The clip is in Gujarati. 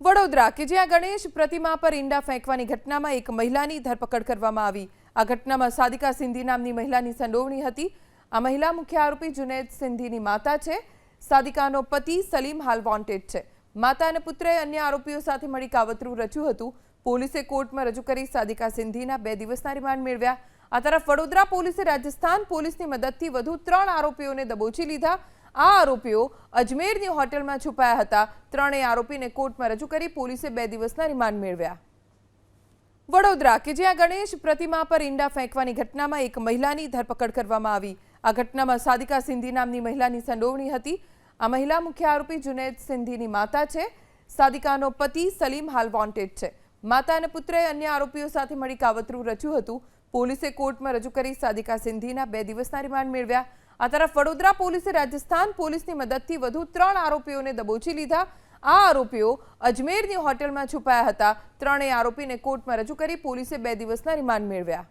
વડોદરા કે જ્યાં ગણેશ પ્રતિમા પર ઈંડા ફેંકવાની ઘટનામાં એક મહિલાની ધરપકડ કરવામાં આવી। આ ઘટનામાં સાદિકા સિંધી નામની મહિલાની સંડોવણી હતી। આ મહિલા મુખ્ય આરોપી જુનેદ સિંધીની માતા છે। સાદિકાનો પતિ સલીમ હાલ વોન્ટેડ છે। માતા અને પુત્રએ અન્ય આરોપીઓ સાથે મળી કાવતરું રચ્યું હતું। પોલીસે કોર્ટમાં રજૂ કરી સાદિકા સિંધીના 2 દિવસના રિમાન્ડ મેળવ્યા। આ તરફ વડોદરા પોલીસે રાજસ્થાન પોલીસની મદદથી વધુ 3 આરોપીઓને દબોચી લીધા। આ આરોપીઓ અજમેરની હોટેલમાં છુપાયા હતા। ત્રણેય આરોપીને કોર્ટમાં રજૂ કરી પોલીસે 2 દિવસના રિમાન્ડ મેળવ્યા। વડોદરા કે જ્યાં ગણેશ પ્રતિમા પર ઈંડા ફેંકવાની ઘટનામાં એક મહિલાની ધરપકડ કરવામાં આવી। આ ઘટનામાં સાદિકા સિંધી નામની મહિલાની સંડોવણી હતી। આ મહિલા મુખ્ય આરોપી જુનેદ સિંધીની માતા છે। સાદિકાનો પતિ સલીમ હાલ વોન્ટેડ છે। માતા અને પુત્રએ અન્ય આરોપીઓ સાથે મળી કાવતરું રચ્યું હતું। પોલીસે કોર્ટમાં રજૂ કરી સાદિકા સિંધીના 2 દિવસના રિમાન્ડ મેળવ્યા। આ તરફ વડોદરા પોલીસે રાજસ્થાન પોલીસની મદદથી વધુ 3 આરોપીઓને દબોચી લીધા। આ આરોપીઓ અજમેરની હોટેલમાં છુપાયા હતા। ત્રણેય આરોપીને કોર્ટમાં રજૂ કરી પોલીસે 2 દિવસના રિમાન્ડ મેળવ્યા।